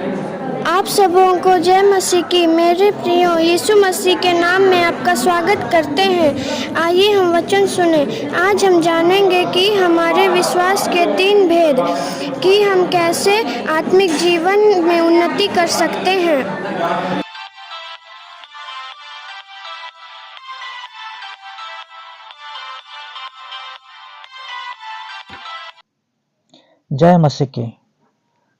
आप सबों को जय मसीह की। मेरे प्रियो, यीशु मसीह के नाम में आपका स्वागत करते हैं। आइए हम वचन सुने। आज हम जानेंगे कि हमारे विश्वास के 3 भेद, कि हम कैसे आत्मिक जीवन में उन्नति कर सकते हैं। जय मसीह की।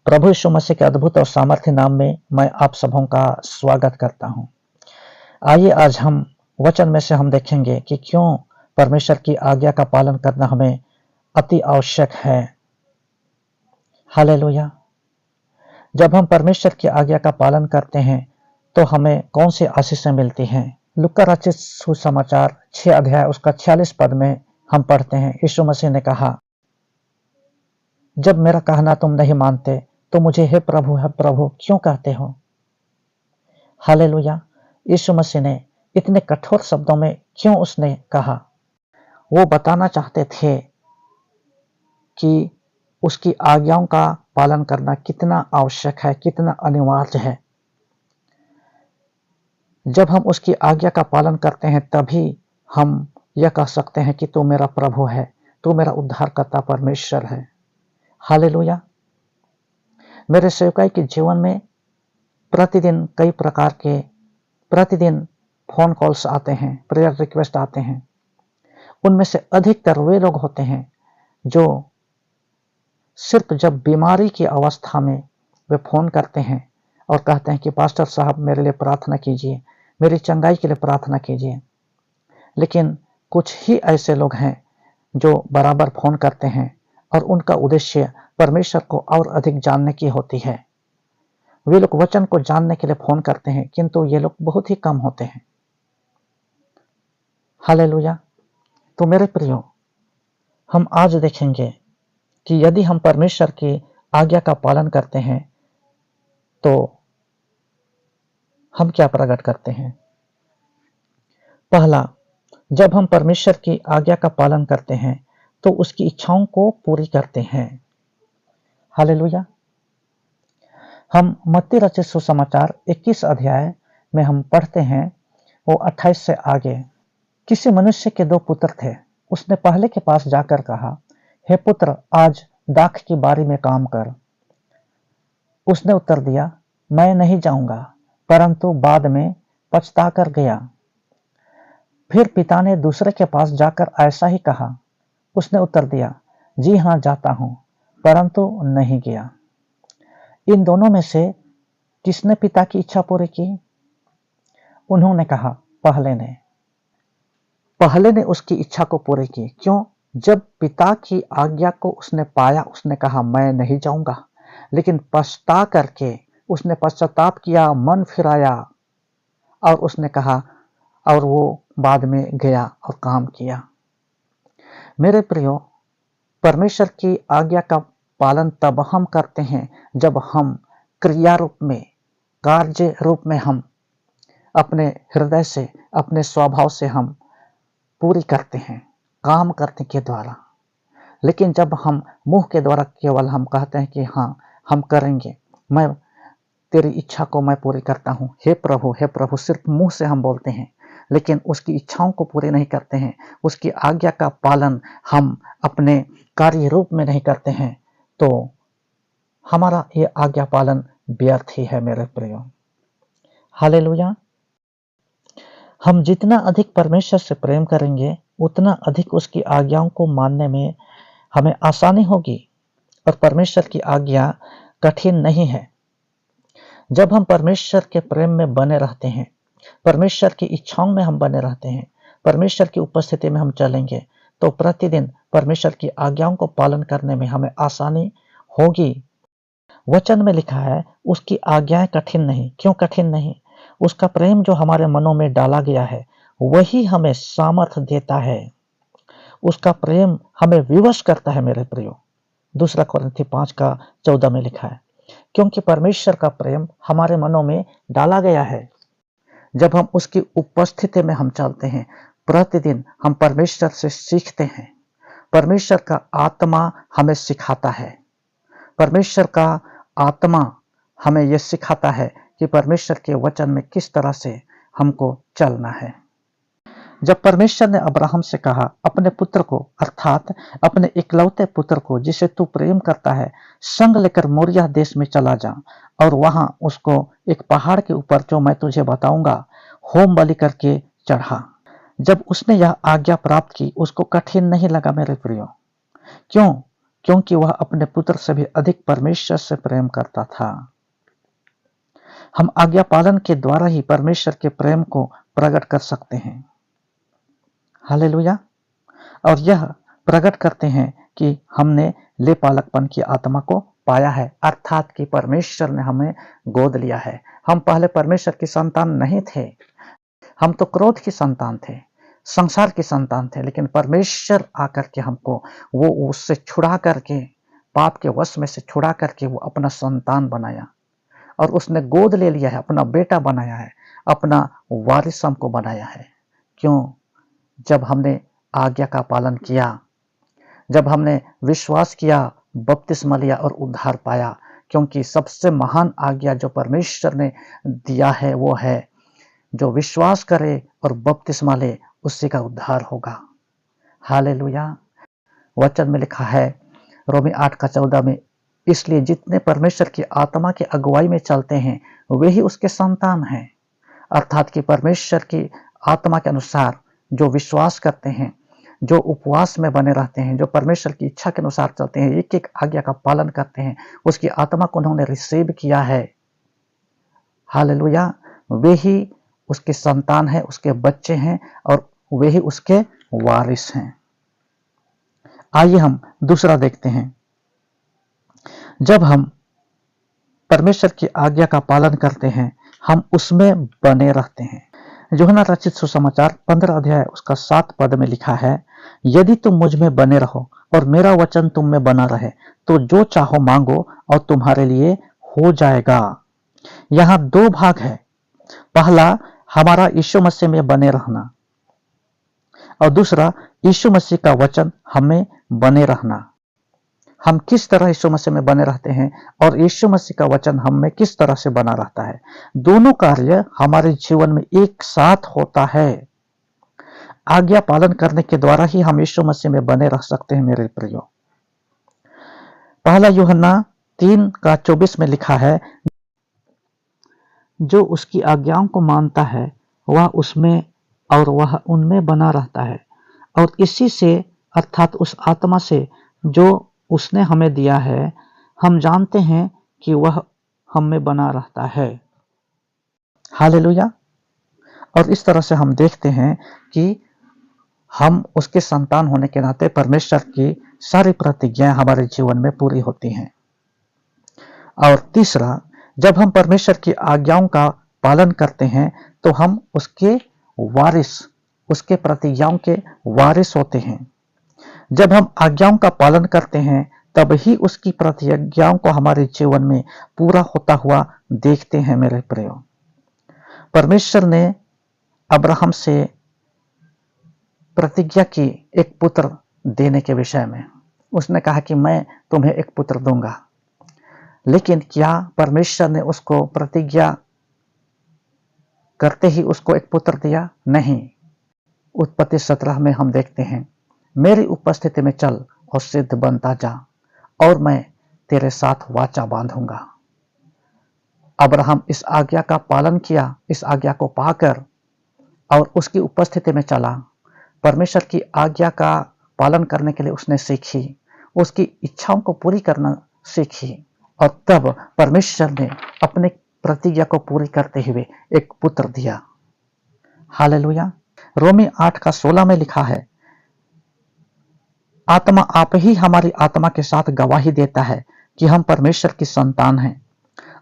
प्रभु यीशु मसीह के अद्भुत और सामर्थ्य नाम में मैं आप सबों का स्वागत करता हूं। आइए आज हम वचन में से हम देखेंगे कि क्यों परमेश्वर की आज्ञा का पालन करना हमें अति आवश्यक है। हालेलुया। जब हम परमेश्वर की आज्ञा का पालन करते हैं तो हमें कौन सी आशीषें मिलती हैं। लूका रचित सुसमाचार 6 अध्याय उसका 46 पद में हम पढ़ते हैं, यीशु मसीह ने कहा, जब मेरा कहना तुम नहीं मानते तो मुझे हे प्रभु क्यों कहते हो। हालेलुया। यीशु मसीह ने इतने कठोर शब्दों में क्यों उसने कहा? वो बताना चाहते थे कि उसकी आज्ञाओं का पालन करना कितना आवश्यक है, कितना अनिवार्य है। जब हम उसकी आज्ञा का पालन करते हैं तभी हम यह कह सकते हैं कि तू मेरा प्रभु है, तू मेरा उद्धारकर्ता परमेश्वर है। हालेलुया। मेरे सेवकाई के जीवन में प्रतिदिन कई प्रकार के फोन कॉल्स आते हैं, प्रेयर रिक्वेस्ट आते हैं। उनमें से अधिकतर वे लोग होते हैं जो सिर्फ जब बीमारी की अवस्था में वे फोन करते हैं और कहते हैं कि पास्टर साहब मेरे लिए प्रार्थना कीजिए, मेरी चंगाई के लिए प्रार्थना कीजिए। लेकिन कुछ ही ऐसे लोग हैं जो बराबर फोन करते हैं और उनका उद्देश्य परमेश्वर को और अधिक जानने की होती है। वे लोग वचन को जानने के लिए फोन करते हैं, किंतु ये लोग बहुत ही कम होते हैं। हालेलुया। तो मेरे प्रियो, हम आज देखेंगे कि यदि हम परमेश्वर की आज्ञा का पालन करते हैं तो हम क्या प्रकट करते हैं। पहला, जब हम परमेश्वर की आज्ञा का पालन करते हैं तो उसकी इच्छाओं को पूरी करते हैं। हालेलुया। हम मत्ती रचित सुसमाचार 21 अध्याय में हम पढ़ते हैं, वो 28 से आगे। किसी मनुष्य के 2 पुत्र थे। उसने पहले के पास जाकर कहा, हे पुत्र, आज दाख की बारी में काम कर। उसने उत्तर दिया, मैं नहीं जाऊंगा, परंतु बाद में पछता कर गया। फिर पिता ने दूसरे के पास जाकर ऐसा ही कहा। उसने उत्तर दिया, जी हाँ जाता हूं, परंतु नहीं गया। इन दोनों में से किसने पिता की इच्छा पूरी की? उन्होंने कहा, पहले ने उसकी इच्छा को पूरी की। क्यों? जब पिता की आज्ञा को उसने पाया, उसने कहा मैं नहीं जाऊंगा, लेकिन पछता करके उसने पश्चाताप किया, मन फिराया और उसने कहा, और वो बाद में गया और काम किया। मेरे प्रियो, परमेश्वर की आज्ञा का पालन तब हम करते हैं जब हम क्रिया रूप में, कार्य रूप में हम अपने हृदय से, अपने स्वभाव से हम पूरी करते हैं, काम करने के द्वारा। लेकिन जब हम मुंह के द्वारा केवल हम कहते हैं कि हाँ हम करेंगे, मैं तेरी इच्छा को मैं पूरी करता हूँ, हे प्रभु, सिर्फ मुंह से हम बोलते हैं लेकिन उसकी इच्छाओं को पूरी नहीं करते हैं, उसकी आज्ञा का पालन हम अपने कार्य रूप में नहीं करते हैं, तो हमारा ये आज्ञा पालन व्यर्थ ही है मेरे प्रियो। हालेलुया। हम जितना अधिक परमेश्वर से प्रेम करेंगे उतना अधिक उसकी आज्ञाओं को मानने में हमें आसानी होगी, और परमेश्वर की आज्ञा कठिन नहीं है। जब हम परमेश्वर के प्रेम में बने रहते हैं, परमेश्वर की इच्छाओं में हम बने रहते हैं, परमेश्वर की उपस्थिति में हम चलेंगे, तो प्रतिदिन परमेश्वर की आज्ञाओं को पालन करने में हमें आसानी होगी। वचन में लिखा है, उसकी आज्ञाएं कठिन नहीं। क्यों कठिन नहीं? उसका प्रेम जो हमारे मनों में डाला गया है वही हमें सामर्थ देता है। उसका प्रेम हमें विवश करता है मेरे प्रियो। 2 कोरिन्थी 5:14 में लिखा है, क्योंकि परमेश्वर का प्रेम हमारे मनों में डाला गया है। जब हम उसकी उपस्थिति में हम चलते हैं, प्रतिदिन हम परमेश्वर से सीखते हैं। परमेश्वर का आत्मा हमें सिखाता है। परमेश्वर का आत्मा हमें यह सिखाता है कि परमेश्वर के वचन में किस तरह से हमको चलना है। जब परमेश्वर ने अब्राहम से कहा, अपने पुत्र को अर्थात अपने इकलौते पुत्र को जिसे तू प्रेम करता है संग लेकर मोरिया देश में चला जा और वहां उसको एक पहाड़ के ऊपर जो मैं तुझे बताऊंगा होम बलि करके चढ़ा। जब उसने यह आज्ञा प्राप्त की उसको कठिन नहीं लगा मेरे प्रियो। क्यों? क्योंकि वह अपने पुत्र से भी अधिक परमेश्वर से प्रेम करता था। हम आज्ञा पालन के द्वारा ही परमेश्वर के प्रेम को प्रकट कर सकते हैं। हालेलुया। और यह प्रकट करते हैं कि हमने लेपालकपन की आत्मा को पाया है, अर्थात कि परमेश्वर ने हमें गोद लिया है। हम पहले परमेश्वर की संतान नहीं थे, हम तो क्रोध की संतान थे, संसार की संतान थे, लेकिन परमेश्वर आकर के हमको वो उससे छुड़ा करके, पाप के वश में से छुड़ा करके वो अपना संतान बनाया और उसने गोद ले लिया है, अपना बेटा बनाया है, अपना वारिस हमको बनाया है। क्यों? जब हमने आज्ञा का पालन किया, जब हमने विश्वास किया, बपतिस्मा लिया और उद्धार पाया। क्योंकि सबसे महान आज्ञा जो परमेश्वर ने दिया है वो है जो विश्वास करे और बपतिस्मा ले उसी का उद्धार होगा। हालेलुया। वचन में लिखा है रोमी 8:14 में, इसलिए जितने परमेश्वर की आत्मा की अगुवाई में चलते हैं वे ही उसके संतान हैं। अर्थात कि परमेश्वर की आत्मा के अनुसार जो विश्वास करते हैं, जो उपवास में बने रहते हैं, जो परमेश्वर की इच्छा के अनुसार चलते हैं, एक एक आज्ञा का पालन करते हैं, उसकी आत्मा को उन्होंने रिसीव किया है। हालेलुया। वे ही उसके संतान हैं, उसके बच्चे हैं और वे ही उसके वारिस हैं। आइए हम दूसरा देखते हैं। जब हम परमेश्वर की आज्ञा का पालन करते हैं हम उसमें बने रहते हैं। यूहन्ना रचित सुसमाचार 15 अध्याय उसका 7 पद में लिखा है, यदि तुम मुझ में बने रहो और मेरा वचन तुम में बना रहे तो जो चाहो मांगो और तुम्हारे लिए हो जाएगा। यहाँ दो भाग है। पहला हमारा यीशु मसीह में बने रहना और दूसरा यीशु मसीह का वचन हमें बने रहना। हम किस तरह यीशु मसीह में बने रहते हैं और यीशु मसीह का वचन हम में किस तरह से बना रहता है, दोनों कार्य हमारे जीवन में एक साथ होता है। आज्ञा पालन करने के द्वारा ही हम यीशु मसीह में बने रह सकते हैं मेरे प्रियो। पहला यूहन्ना 3:24 में लिखा है, जो उसकी आज्ञाओं को मानता है वह उसमें और वह उनमें बना रहता है और इसी से अर्थात उस आत्मा से जो उसने हमें दिया है हम जानते हैं कि वह हम में बना रहता है। हालेलुया। और इस तरह से हम देखते हैं कि हम उसके संतान होने के नाते परमेश्वर की सारी प्रतिज्ञाएं हमारे जीवन में पूरी होती हैं। और तीसरा, जब हम परमेश्वर की आज्ञाओं का पालन करते हैं तो हम उसके वारिस, उसके प्रतिज्ञाओं के वारिस होते हैं। जब हम आज्ञाओं का पालन करते हैं तब ही उसकी प्रतिज्ञाओं को हमारे जीवन में पूरा होता हुआ देखते हैं मेरे प्रियो। परमेश्वर ने अब्राहम से प्रतिज्ञा की एक पुत्र देने के विषय में। उसने कहा कि मैं तुम्हें एक पुत्र दूंगा, लेकिन क्या परमेश्वर ने उसको प्रतिज्ञा करते ही उसको एक पुत्र दिया? नहीं। उत्पत्ति 17 में हम देखते हैं, मेरी उपस्थिति में चल और सिद्ध बनता जा और मैं तेरे साथ वाचा बांधूंगा। अब्राहम इस आज्ञा का पालन किया, इस आज्ञा को पाकर और उसकी उपस्थिति में चला। परमेश्वर की आज्ञा का पालन करने के लिए उसने सीखी, उसकी इच्छाओं को पूरी करना सीखी और तब परमेश्वर ने अपनी प्रतिज्ञा को पूरी करते हुए एक पुत्र दिया। हालेलुया। रोमी 8:16 में लिखा है, आत्मा आप ही हमारी आत्मा के साथ गवाही देता है कि हम परमेश्वर की संतान हैं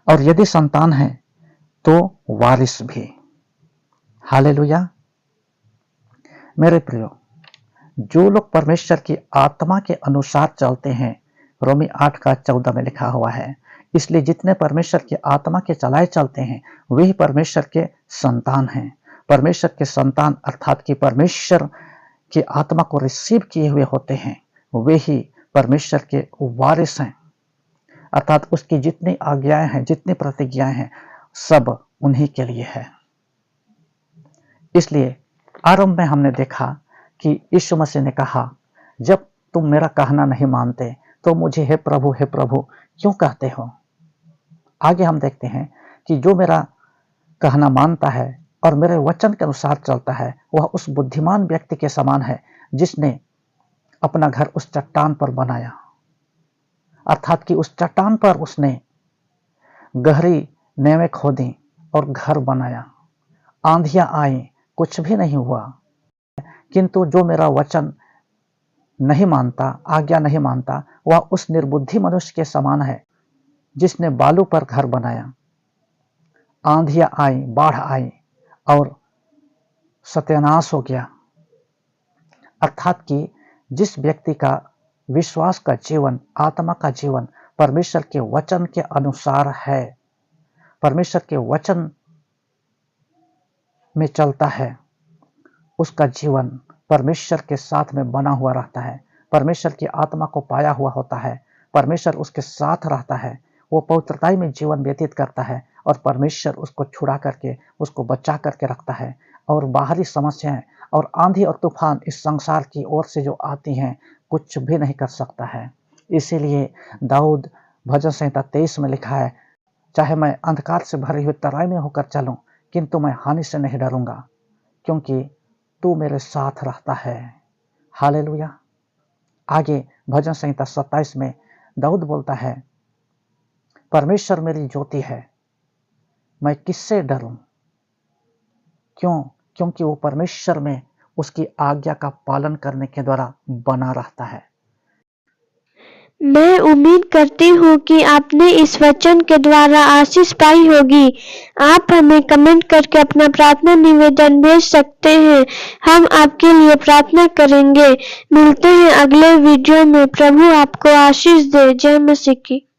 और यदि संतान हैं तो वारिस भी। हालेलुया। मेरे प्रियो, जो लोग परमेश्वर की आत्मा के अनुसार चलते हैं, रोमी 8:14 में लिखा हुआ है, इसलिए जितने परमेश्वर की आत्मा के चलाए चलते हैं वही परमेश्वर के संतान हैं। परमेश्वर के संतान अर्थात कि परमेश्वर की आत्मा को रिसीव किए हुए होते हैं, वे ही परमेश्वर के वारिस हैं। अर्थात उसकी जितनी आज्ञाएं हैं, जितनी प्रतिज्ञाएं हैं, सब उन्हीं के लिए है। इसलिए आरंभ में हमने देखा कि यीशु मसीह ने कहा, जब तुम मेरा कहना नहीं मानते तो मुझे हे प्रभु क्यों कहते हो। आगे हम देखते हैं कि जो मेरा कहना मानता है और मेरे वचन के अनुसार चलता है, वह उस बुद्धिमान व्यक्ति के समान है जिसने अपना घर उस चट्टान पर बनाया। अर्थात कि उस चट्टान पर उसने गहरी नींवें खोदी और घर बनाया। आंधियां आई, कुछ भी नहीं हुआ। किंतु जो मेरा वचन नहीं मानता, आज्ञा नहीं मानता, वह उस निर्बुद्धि मनुष्य के समान है जिसने बालू पर घर बनाया। आंधियां आई, बाढ़ आई और सत्यानाश हो गया। अर्थात कि जिस व्यक्ति का विश्वास का जीवन, आत्मा का जीवन परमेश्वर के वचन के अनुसार है, परमेश्वर के वचन में चलता है, उसका जीवन परमेश्वर के साथ में बना हुआ रहता है, परमेश्वर की आत्मा को पाया हुआ होता है, परमेश्वर उसके साथ रहता है, वो पवित्रताई में जीवन व्यतीत करता है और परमेश्वर उसको छुड़ा करके, उसको बचा करके रखता है। और बाहरी समस्याएं और आंधी और तूफान इस संसार की ओर से जो आती हैं, कुछ भी नहीं कर सकता है। इसीलिए दाऊद भजन संहिता 23 में लिखा है, चाहे मैं अंधकार से भरी हुई तराई में होकर चलूं, किंतु मैं हानि से नहीं डरूंगा, क्योंकि तू मेरे साथ रहता है। हालेलुया। आगे भजन संहिता 27 में दाऊद बोलता है, परमेश्वर मेरी ज्योति है, मैं किससे डरूं। क्यों? क्योंकि वो परमेश्वर में उसकी आज्ञा का पालन करने के द्वारा बना रहता है। मैं उम्मीद करती हूँ कि आपने इस वचन के द्वारा आशीष पाई होगी। आप हमें कमेंट करके अपना प्रार्थना निवेदन भेज सकते हैं, हम आपके लिए प्रार्थना करेंगे। मिलते हैं अगले वीडियो में। प्रभु आपको आशीष दे। जय मसीह की।